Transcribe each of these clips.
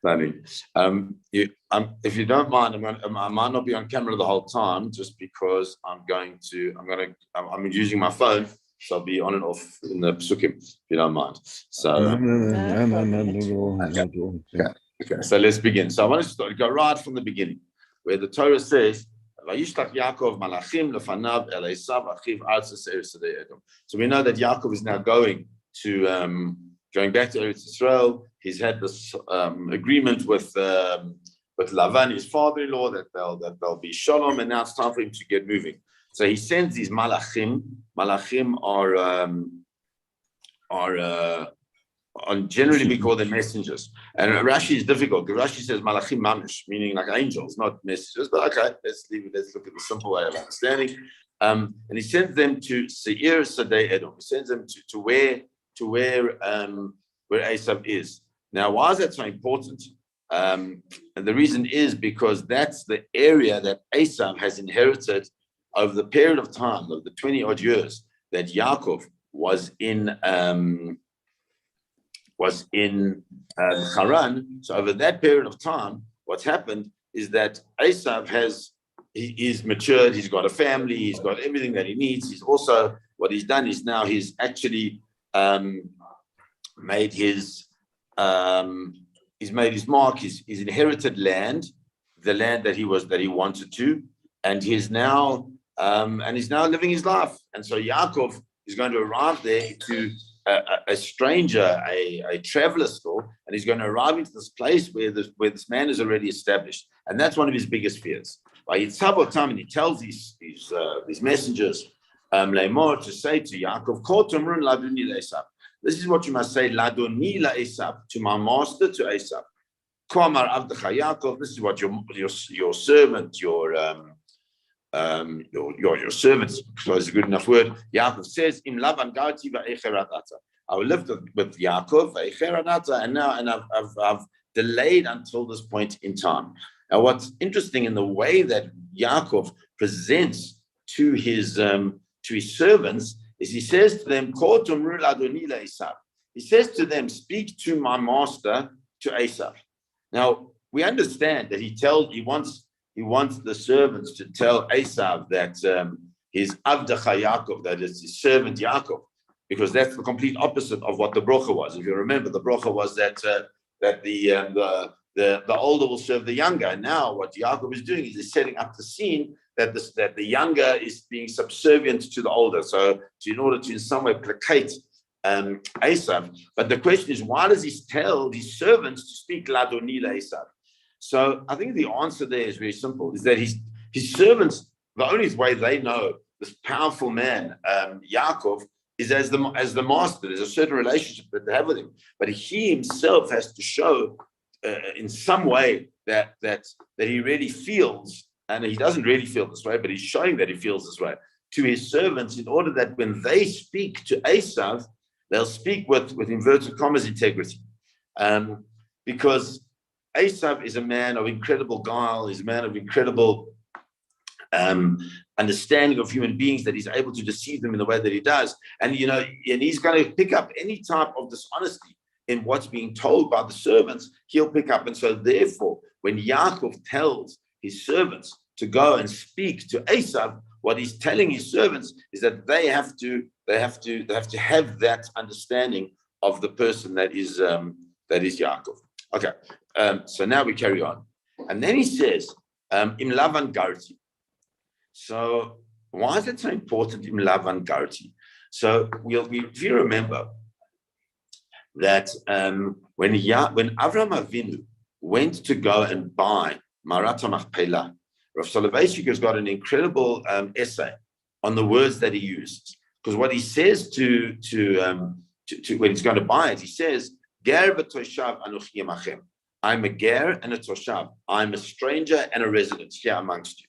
Funny. If you don't mind, I might not be on camera the whole time, just because I'm using my phone, so I'll be on and off in the psukim, if you don't mind. So, okay. So let's begin. So I want to go right from the beginning, where the Torah says, vayishlach Yaakov malachim lefanav el Esav achiv artz Sedei Edom. So we know that Yaakov is now going back to Eretz Israel. He's had this agreement with Lavan, his father-in-law, that they'll be shalom, and now it's time for him to get moving. So he sends these malachim. Malachim are generally we call them messengers. And Rashi is difficult because Rashi says malachim mamish, meaning like angels, not messengers. But okay, let's leave it. Let's look at the simple way of understanding. And he sends them to Seir Sedei Edom. He sends them to where Esav is. Now, why is that so important? And the reason is because that's the area that Esav has inherited over the period of time of the 20 odd years that Yaakov was in Haran. So over that period of time, what's happened is that Esav he's matured, he's got a family, he's got everything that he needs. He's also, what he's done is now he's actually made his mark. He's inherited land, the land that he wanted to, and he's now living his life. And so Yaakov is going to arrive there to a stranger, a traveler still, and he's going to arrive into this place where this man is already established, and that's one of his biggest fears. By Yitzhak, and he tells these messengers, Leimor, to say to Yaakov, Kol Tomrun Laduni Esav. This is what you must say, Ladoni la Esav, to my master, to Esav. Kwamar Avdecha Yaakov. This is what your servant, your servant, so it's a good enough word. Yaakov says, Im Lavan Garti va'echeradata. I will live with Yaakov va'echeradata, and I've delayed until this point in time. Now, what's interesting in the way that Yaakov presents to his servants is he says to them, he says to them, speak to my master, to Esav. Now, we understand that he wants the servants to tell Esav that his Avdecha Yaakov, that is his servant Yaakov, because that's the complete opposite of what the bracha was. If you remember, the bracha was that the older will serve the younger. And now what Yaakov is doing is he's setting up the scene that the younger is being subservient to the older. So in order to in some way placate Esav. But the question is, why does he tell his servants to speak Ladoni Esav? So I think the answer there is very simple, is that his servants, the only way they know this powerful man, Yaakov, is as the master. There's a certain relationship that they have with him. But he himself has to show in some way that he really feels, and he doesn't really feel this way, but he's showing that he feels this way to his servants, in order that when they speak to Esav, they'll speak with inverted commas integrity. Because Esav is a man of incredible guile, he's a man of incredible understanding of human beings, that he's able to deceive them in the way that he does. And he's going to pick up any type of dishonesty in what's being told by the servants, he'll pick up. And so therefore, when Yaakov tells his servants to go and speak to Esav, what he's telling his servants is that they have to have that understanding of the person that is Yaakov. Okay, so now we carry on. And then he says, Im Lavan Garti. So why is it so important, Im Lavan Garti? So if you remember that when Avram Avinu went to go and buy Meirat Machpelah, Rav Soloveitchik has got an incredible essay on the words that he uses. Because what he says to when he's going to buy it, he says, Ger v'toshav anochi yemachem. I'm a ger and a toshav. I'm a stranger and a resident here amongst you.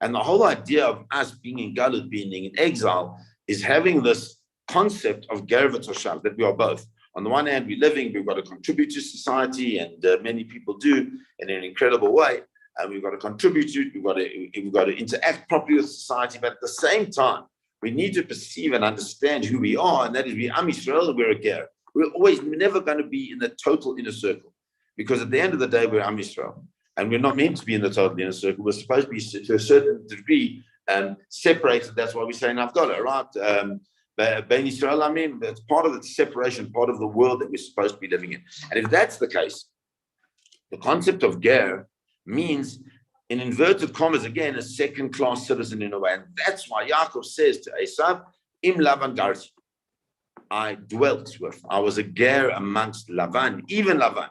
And the whole idea of us being in Galut, being in exile, is having this concept of ger v'toshav, that we are both. On the one hand, we've got to contribute to society, and many people do in an incredible way. And we've got to contribute to it, we've got to interact properly with society, but at the same time, we need to perceive and understand who we are, and that is we Am Yisrael, we're a ger. We're always never going to be in the total inner circle. because at the end of the day, we're Am Yisrael. And we're not meant to be in the total inner circle. We're supposed to be, to a certain degree, separated. That's why we say in Havdalah, right? Bein Yisrael Amim, that's part of the separation, part of the world that we're supposed to be living in. And if that's the case, the concept of ger means, in inverted commas, again, a second-class citizen in a way. And that's why Yaakov says to Esav, Im Lavan Garti, I dwelt with, I was a ger amongst Lavan, even Lavan.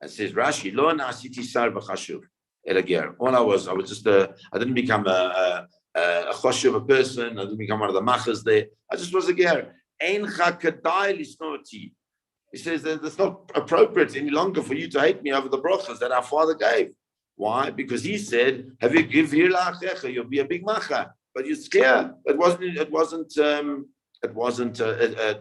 And says Rashi, Lo na'asiti sar b'chashuv el a ger. All I was just I didn't become a choshev, a person. I didn't become one of the machas there. I just was a ger. Ein cha kedai lisnoti. He says that it's not appropriate any longer for you to hate me over the brachas that our father gave. Why? Because he said, "Have you give here la'achecha? You'll be a big macha." But you're scared. It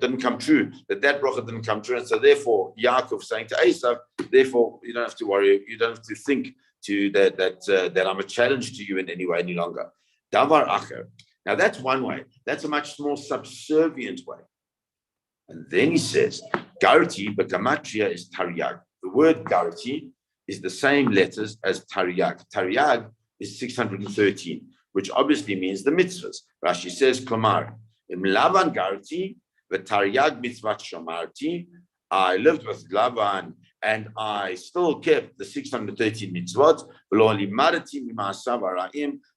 didn't come true. That bracha didn't come true, and so therefore Yaakov saying to Esav, therefore you don't have to worry. You don't have to think that I'm a challenge to you in any way any longer. Davar acher. Now that's one way. That's a much more subservient way. And then he says, Garti, but Gematria is Taryag. The word Garti is the same letters as Taryag. Taryag is 613, which obviously means the mitzvahs. Rashi says, Klamar. In Lavan Garti, the Taryag mitzvah shamarti. I lived with Lavan and I still kept the 613 mitzvot.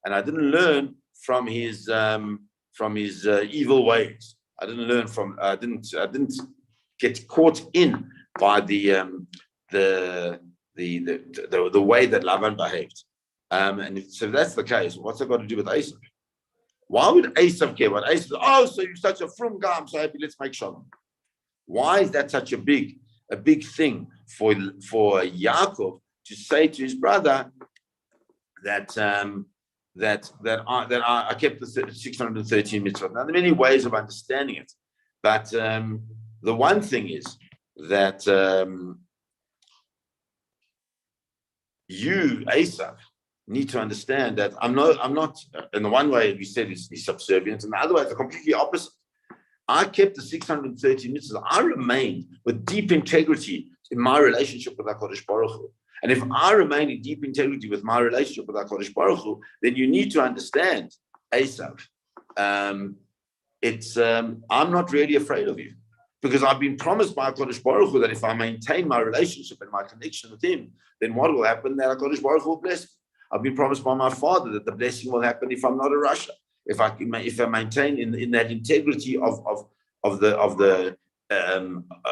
And I didn't learn from his evil ways. I didn't learn from. I didn't get caught in by the way that Lavan behaved. And so if that's the case, what's it got to do with Esav? Why would Esav care? What Esav? Oh, so you're such a frum guy. I'm so happy. Let's make shalom. Why is that such a big thing for Yaakov to say to his brother that I kept the 613 mitzvot? Now there are many ways of understanding it, but the one thing is that you, Esav, need to understand that I'm not. In the one way we said he's subservient, and the other way it's completely opposite. I kept the 613 mitzvahs. I remained with deep integrity in my relationship with HaKadosh Baruch Hu. And if I remain in deep integrity with my relationship with HaKadosh Baruch Hu, then you need to understand, Esav, I'm not really afraid of you. Because I've been promised by HaKadosh Baruch Hu that if I maintain my relationship and my connection with him, then what will happen? That HaKadosh Baruch Hu will bless me. I've been promised by my father that the blessing will happen if I'm not a Rasha. If I maintain in that integrity of the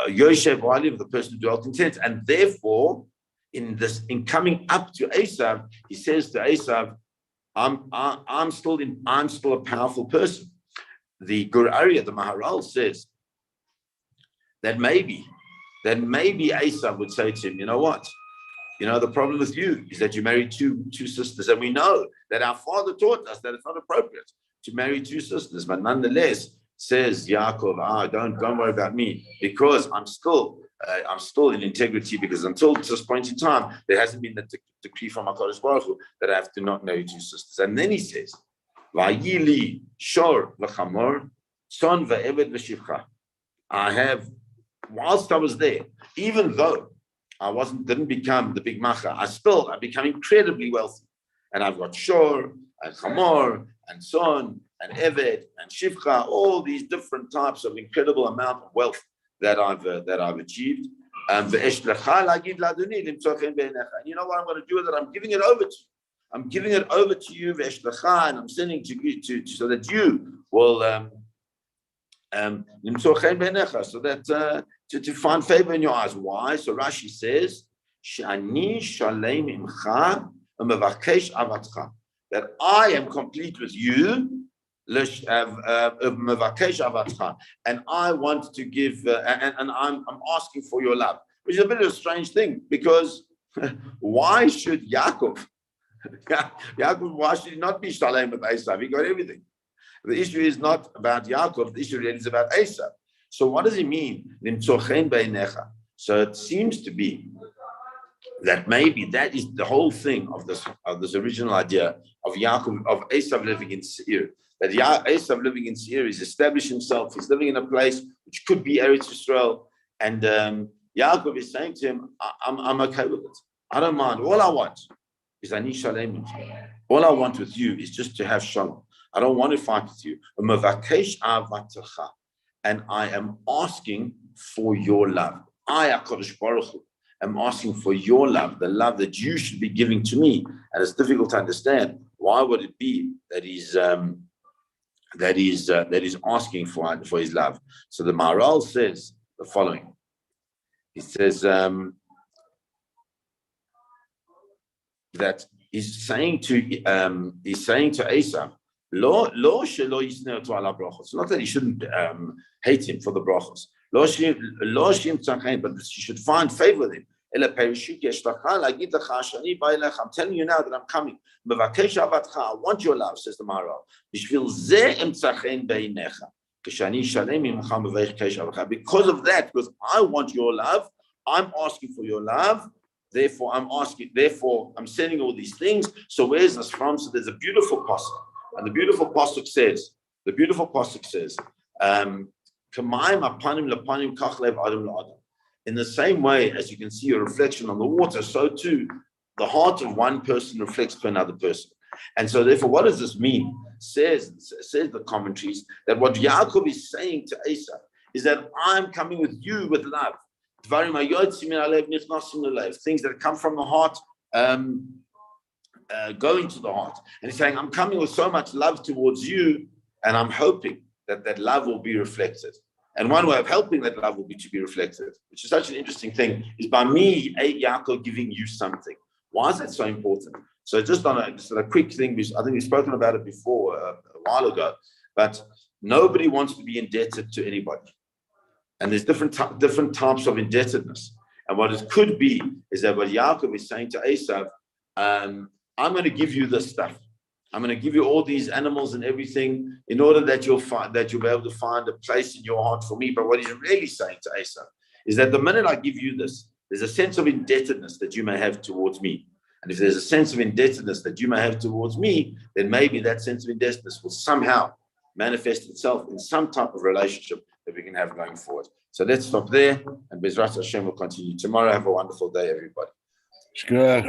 Yoshev Wali, of the person who dwelt in tents, and therefore in coming up to Esav, he says to Esav, I'm still a powerful person. The Gur Aryeh, the Maharal, says that maybe Esav would say to him, you know what? You know, the problem with you is that you married two sisters, and we know that our father taught us that it's not appropriate to marry two sisters. But nonetheless, says Yaakov, don't worry about me, because I'm still in integrity, because until this point in time, there hasn't been the decree from HaKadosh Baruch Hu that I have to not marry two sisters. And then he says, Vayili shor l'chamor son ve'eved v'shivcha. I have, whilst I was there, even though I didn't become the big macha, I become incredibly wealthy. And I've got shor and chamor and son and eved and shivcha, all these different types of incredible amount of wealth that I've achieved. And you know what I'm going to do with it? I'm giving it over to you. I'm giving it over to you, and I'm sending to you so that you will so that to find favor in your eyes. Why? So Rashi says, Shani shalem imcha u'mevakesh avatcha, that I am complete with you, mevakesh avatcha, and I want to give, and I'm asking for your love, which is a bit of a strange thing, because why should Yaakov, why should he not be shalem with Esav? He got everything. The issue is not about Yaakov, the issue really is about Esav. So what does he mean? So it seems to be that maybe that is the whole thing of this original idea of Yaakov, of Esav living in Seir. That Esav living in Seir is established himself. He's living in a place which could be Eretz Yisrael, and Yaakov is saying to him, I'm okay with it. I don't mind. All I want is ani shalem. All I want with you is just to have shalom. I don't want to fight with you. And I am asking for your love. I, HaKadosh Baruch Hu, am asking for your love, the love that you should be giving to me. And it's difficult to understand. Why would it be that he's asking for his love? So the Maharal says the following. He says that he's saying to Esau, it's not that he shouldn't hate him for the brachos. But he should find favor with him. I'm telling you now that I'm coming. I want your love, says the Maharal. Because of that, because I want your love, I'm asking for your love. Therefore, I'm sending all these things. So where's this from? So there's a beautiful pasuk. And the beautiful pasuk says, in the same way as you can see a reflection on the water, so too the heart of one person reflects to another person. And so therefore, what does this mean? Says the commentaries that what Yaakov is saying to Esau is that I'm coming with you with love. Things that come from the heart, going to the heart. And he's saying, I'm coming with so much love towards you, and I'm hoping that that love will be reflected. And one way of helping that love will be to be reflected, which is such an interesting thing, is by me, Yaakov, giving you something. Why is that so important? So just on a quick thing, because I think we've spoken about it before a while ago, but nobody wants to be indebted to anybody. And there's different types of indebtedness. And what it could be is that what Yaakov is saying to Esau, I'm going to give you this stuff. I'm going to give you all these animals and everything in order that you'll be able to find a place in your heart for me. But what he's really saying to Esau is that the minute I give you this, there's a sense of indebtedness that you may have towards me. And if there's a sense of indebtedness that you may have towards me, then maybe that sense of indebtedness will somehow manifest itself in some type of relationship that we can have going forward. So let's stop there, and Bezrat Hashem will continue tomorrow. Have a wonderful day, everybody. Shkach.